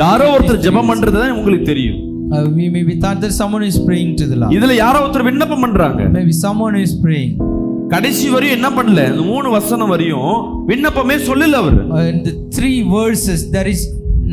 யாரோ ஒருத்தர் ஜெபம் பண்றது தான் உங்களுக்கு தெரியும். We maybe thought that someone is praying to the Lord. இதுல யாரோ ஒருத்தர் விண்ணப்பம் பண்றாங்க. Maybe someone is praying. கடைசி வரையும் என்ன பண்ணல, இந்த 3 வசனம் வரையும் விண்ணப்பமே சொல்லல அவர். In the 3 verses there is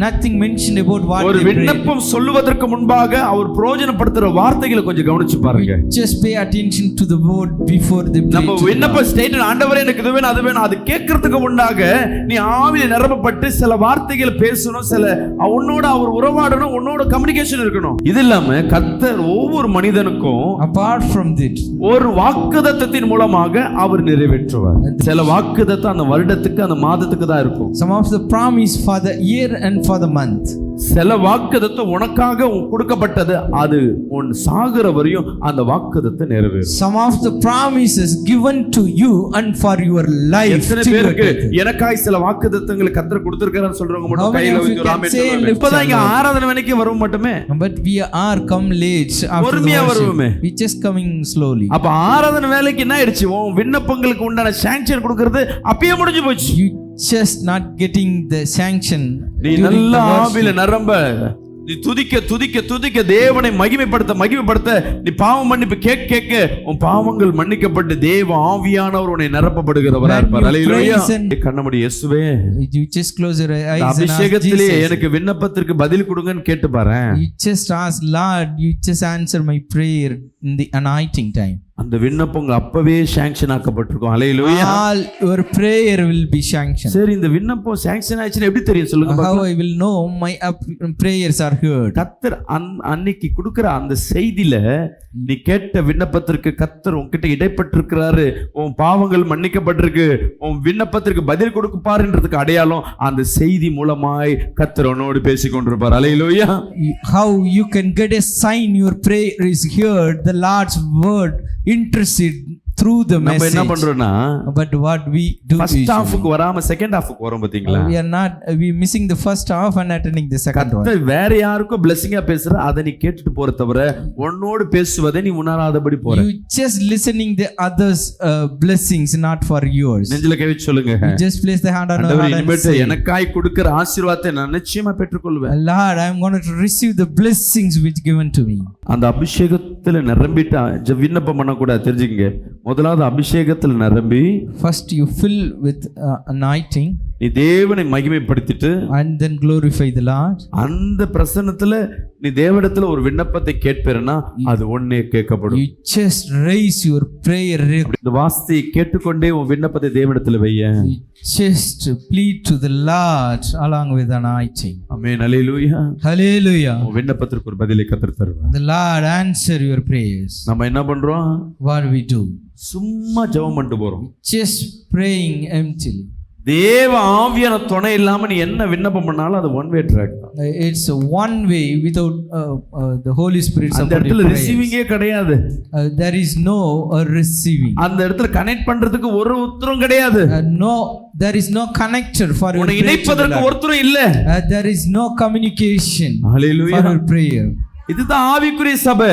nothing mentioned about what ஒரு they prayed. விண்ணப்பம் சொல்லுவதற்கு முன்பாக அவர் பிரயோஜனப்படுத்துற வார்த்தைகளை கொஞ்சம் கவனிச்சு பாருங்க. Just pay attention to the word before they pray. நம்ம விண்ணப்ப ஸ்டேட்மென்ட் ஆண்டவரே எனக்கு இது வேணும் அது வேணும் அது கேட்கிறதுக்கு முன்னாக நீ ஆவியில நிரப்பப்பட்டு சில வார்த்தைகளை பேசணும், சில உன்னோட அவர் உறவாடணும், உன்னோட கம்யூனிகேஷன் இருக்கணும். இது இல்லாம கர்த்தர் ஒவ்வொரு மனிதனுக்கும் Apart from that, ஒரு வாக்குத்தத்தத்தின் மூலமாக அவர் நிறைவேற்றுவார். சில வாக்குத்தத்தம் அந்த வருடத்துக்கு அந்த மாதத்துக்கு தான் இருக்கும். some of the promise for the year and for the month. சில வாக்குத்தத்தம் உனக்காக கொடுக்கப்பட்டது, அது உன் சாகுற வரையும் அந்த வாக்குத்தத்தத்தை நிறைவேறும். Some of the promises given to you and for your life. எத்தனை பேருக்கு எனக்காய் சில வாக்குத்தத்தங்களை கர்த்தர் கொடுத்திருக்காருன்னு சொல்றவங்க மட்டும் கையில வச்சு ஆமென் சொல்லுங்க. இப்பதான் இங்க ஆராதனை வேலைக்கு வரும் மட்டுமே. But we are come late after the worship. We just coming slowly. அப்ப ஆராதனை வேலைக்கு என்ன ஆயிடுச்சு, உன் விண்ணப்பங்களுக்கு உண்டான சாங்க்ஷன் கொடுக்கிறது அப்பயே முடிஞ்சு போச்சு. You just not getting the sanction. நீ நல்ல ஆவியில நிரம்ப, நீ துதிக்க துதிக்க துதிக்க தேவனை மகிமைப்படுத்த நீ பாவம் மன்னிப்பு கேட்க உன் பாவங்கள் மன்னிக்கப்பட்டு தேவ ஆவியானவர் உன்னை நிரப்பப்படுகிறவரா இருப்பார். அல்லேலூயா. கண்ணமுடி இயேசுவே, you just close your eyes and ask அபிஷேகத்திலே Jesus. எனக்கு விண்ணப்பத்திற்கு பதில் கொடுங்கன்னு கேட்டு பாரு. You just ask Lord, you just answer my prayer in the anointing time. அந்த விண்ணப்பங்கள் அப்பவே சாங்க்ஷன் ஆக்கப்பட்டிருக்கும். Hallelujah. All your prayer will be sanctioned. சரி, இந்த விண்ணப்பம் சாங்க்ஷன் ஆயிடுச்சுன்னு எப்படி தெரியும் சொல்லுங்க How பாக்கலாம். I will know my prayers are heard? கர்த்தர் அன்னைக்கு கொடுக்கிற அந்த செய்தியில நீ கேட்ட விண்ணப்பத்திற்கு கர்த்தர் உன்கிட்ட இடைப்பட்டிருக்கிறாரு, உன் பாவங்கள் மன்னிக்கப்பட்டிருக்கு, உன் விண்ணப்பத்திற்கு பதில் கொடுப்பாருன்றதுக்கு அடையாளம் அந்த செய்தி மூலமாய் கர்த்தர் உன்னோடு பேசிக் கொண்டிருப்பார். அல்லேலூயா. How you can get a sign your prayer is heard, the Lord's word intercede through the நம்ம message. என்ன பண்றோம்னா, But what we do is first ஹாஃப்க்கு வராம செகண்ட் ஹாஃப்க்கு வரோம் பாத்தீங்களா. we missing the first half and attending the second one. கர்த்தர் வேற யாருக்கும் பிளெஸிங்கா பேசுற அதை நீ கேட்டுட்டு போற தவிர உன்னோடு பேசுவதை நீ உணராதபடி போற. You just listening the others blessings, not for yours. நெஞ்சில கை வச்சு சொல்லுங்க, You just place the hand on your heart and say, எனக்காய் கொடுக்கிற ஆசீர்வாதத்தை நான் நிச்சயமா பெற்றுக்கொள்வேன். Lord, I am going to receive the blessings which given to me. அந்த அபிஷேகத்துல நிரம்பிட்டா விண்ணப்பம் பண்ண கூட தெரிஞ்சுங்க. முதலாவது அபிஷேகத்துல நிரம்பி First you fill with anointing நீ தேவனை மகிமைப்படுத்திட்டு and then glorify the Lord. அந்த பிரசன்னத்துல நீ தேவனிடத்துல ஒரு விண்ணப்பத்தை கேட்பேன்னா அது ஒண்ணே கேட்கப்படும். You just raise your prayer. இந்த வார்த்தையை கேட்டுக்கொண்டே உன் விண்ணப்பத்தை தேவனிடத்துல வைய. You just plead to the Lord along with anointing. Amen. Hallelujah. Hallelujah. உன் விண்ணப்பத்திற்கு ஒரு பதிலை கர்த்தர் தருவார். The Lord answer your prayers. நம்ம என்ன பண்றோம், What we do? சும்மா ஜெபம் பண்ணிட்டு போறோம். Just praying emptily. தேவ ஆவியான துணை இல்லாம நீ என்ன விண்ணப்பம் பண்ணாலும் அது ஒன் வே ட்ராக் தான். It's a one way without the Holy Spirit அந்த இடத்துல ரிசீவிங்கே கிடையாது. There is no receiving. அந்த இடத்துல கனெக்ட் பண்றதுக்கு ஒரு உத்தரம் கிடையாது. No, there is no connector for your உன்னை இணைப்பதற்கு ஒருத்தரும் இல்ல. There is no communication Hallelujah. for your prayer. இதுதான் ஆவிக்குரிய சபை.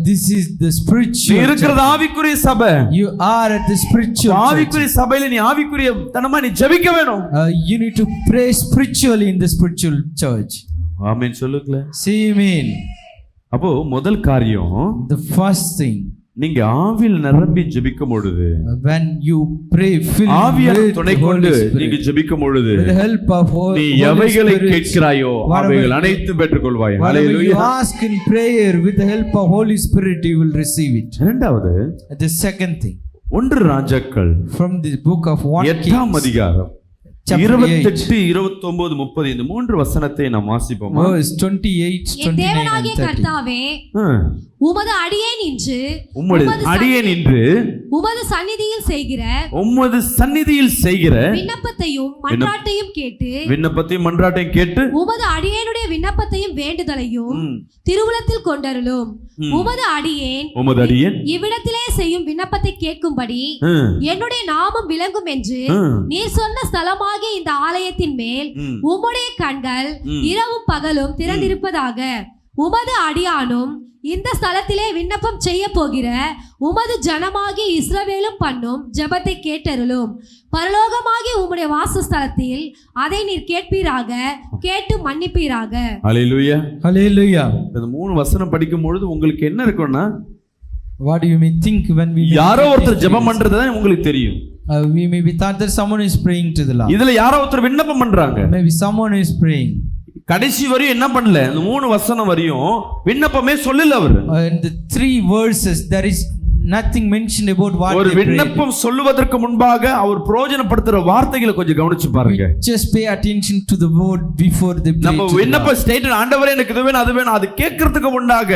This is the spiritual. நீ இருக்கிறது ஆவிக்குரிய சபை. You are at the spiritual. ஆவிக்குரிய சபையில நீ ஆவிக்குரிய தனமா நீ ஜெபிக்க வேணும். You need to pray spiritually in the spiritual church. ஆமென் சொல்லுங்களே. See amen. அப்போ முதல் காரியம், The first thing, நீங்க ஆவியில் நிரம்பி ஜெபிக்கும் பொழுது, when you pray filled ஆவியான with துணை the கொண்டு Holy நீங்க Spirit, ஜெபிக்கும் பொழுது with the help of நீ Holy எவைகளை Spirit, கேட்கிறாயோ அவைகள் அனைத்தும் பெற்றுக்கொள்வாய். whatever you hallelujah. ask in prayer with the help of Holy Spirit you will receive it. இரண்டாவது, The second thing, 1 ராஜாக்கள் from the book of 1 8ஆம் Kings அதிகாரம் chapter 28, 29, 30 இந்த 3 வசனத்தை நாம் வாசிப்போமா? verse 28, 29 and தேவனாகிய 30. கர்த்தாவே, உமது அடியேன் இன்று உமது சந்நிதியில் செய்கிற விண்ணப்பத்தையும் மன்றாட்டையும் கேட்டு உமது அடியேனுடைய விண்ணப்பத்தையும் வேண்டுதலையும் திருவுளத்தில் கொண்டருளும். உமது அடியேன் இவ்விடத்திலே செய்யும் விண்ணப்பத்தை கேட்கும்படி என்னுடைய நாமம் விளங்கும் என்று நீர் சொன்ன ஸ்தலமாகிய இந்த ஆலயத்தின் மேல் உம்முடைய கண்கள் இரவும் பகலும் திறந்திருப்பதாக. உமது அடியானும் இந்த ஸ்தலத்திலே விண்ணப்பம் செய்ய போகிற உமது ஜனமாகி இஸ்ரவேலும் பண்ணும் ஜெபத்தை கேட்டருளும். பரலோகமாகி உம்முடைய வாசஸ்தலத்தில் அதை நீர் கேட்பீராக, கேட்டு மன்னிப்பீராக. ஹல்லேலூயா. Hallelujah. இந்த 3 வசனம் படிக்கும் பொழுது உங்களுக்கு என்ன இருக்கும்னா, What you may think when we யாரோ ஒருத்தர் ஜெபம் பண்றதுதான் உங்களுக்கு தெரியும். we may be thought that someone is praying to the Lord. இதுல யாரோ ஒருத்தர் விண்ணப்பம் பண்றாங்க. Maybe someone is praying. கடைசி வரையும் என்ன பண்ணல, இந்த 3 வசனம் வரையும் விண்ணப்பமே சொல்லல அவரு. In the 3 verses there is nothing mentioned about what ஒரு they prayed. விண்ணப்பம் சொல்லுவதற்கு முன்பாக அவர் பிரயோஜனப்படுத்துற வார்த்தைகளை கொஞ்சம் கவனிச்சு பாருங்க. Just pay attention to the word before they pray. நம்ம விண்ணப்ப ஸ்டேட்மென்ட் ஆண்டவரே எனக்கு இது வேணும் அது வேணும் அது கேட்கறதுக்கு முன்னாக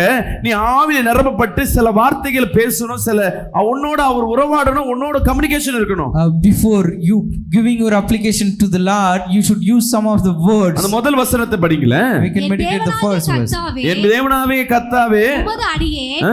நீ ஆவியில நிரப்பப்பட்டு சில வார்த்தைகள் பேசணும், சில உன்னோட அவர் உறவாடணும், உன்னோட கம்யூனிகேஷன் இருக்கணும். Before you giving your application to the Lord, you should use some of the words. அந்த முதல் வசனத்தை படிங்களே. We can meditate the first verse. என் தேவனாவே கர்த்தாவே உமது அடியேன்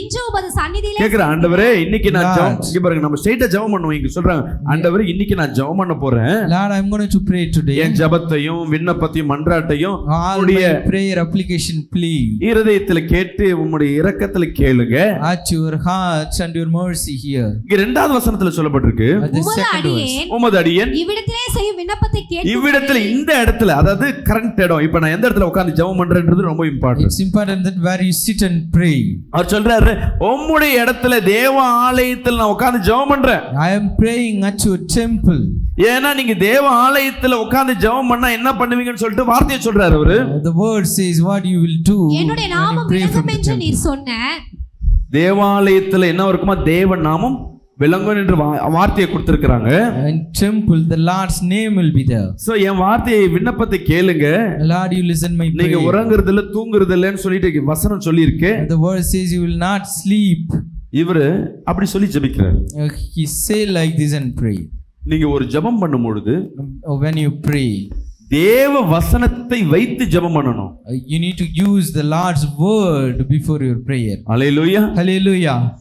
இன்று உமது சந்நிதியிலே கேக்குற ஆண்டவரே இன்னைக்கு நான் ஜெபம் இங்க பாருங்க, நம்ம ஸ்ட்ரைட்டா ஜெபம் பண்ணுவோம். இங்க சொல்றாங்க ஆண்டவரே இன்னைக்கு நான் ஜெபம் பண்ண போறேன். Lord, I'm going to pray today. N ஜெபத்தையும் விண்ணப்பத்தையும் மன்றாட்டையும் All my prayer application plea இருதயத்துல கேட்டு உம்முடைய இரக்கத்துல கேளுங்க. at your hearts and your mercy here. இங்க இரண்டாவது வசனத்துல சொல்லப்பட்டிருக்கு, At the உமது second verse. அடியேன் உமது அடியேன் இவ்விடத்திலே செய்யும் விண்ணப்பத்தை கேட்டு இவ்விடத்துல இந்த இடத்துல, அதாவது கரண்ட் இடம், இப்ப நான் எந்த இடத்துல உட்கார்ந்து ஜெபம் பண்றேன்றது ரொம்ப important. It's important that where you sit and pray. அவர் சொல்றாரு உம்முடைய இடத்துல தேவ ஆலயத்தில் நான் உட்கார்ந்து ஜெபம் பண்றேன். I am praying at your temple. ஏன்னா நீங்க தேவ ஆலயத்துல உட்கார்ந்து ஜெபம் பண்ணா என்ன பண்ணுவீங்கன்னு சொல்லிட்டு வார்த்தையை சொல்றாரு அவரு. The word says what you will do என்னுடைய when you நாமம் pray from விளங்கும் the என்று temple. நீர் சொன்ன தேவாலயத்துல என்ன இருக்குமா, தேவ நாமம் விளங்கும் என்று வார்த்தையை கொடுத்திருக்கிறாங்க. In temple the Lord's name will be there. So என் வார்த்தையை விண்ணப்பத்தை கேளுங்க. Lord, you listen my நீங்க prayer. உறங்குறது இல்ல தூங்குறது இல்லன்னு சொல்லிட்டு வசனம் சொல்லியிருக்கு. The word says you will not sleep. இவரு அப்படி சொல்லி ஜெபிக்கிறாரு. He say like this and pray. நீங்க ஒரு ஜெபம் பண்ணும் பொழுது When you pray, தேவ வசனத்தை வைத்து ஜெபம் பண்ணணும். you need to use the Lord's word before your prayer. Hallelujah. Hallelujah.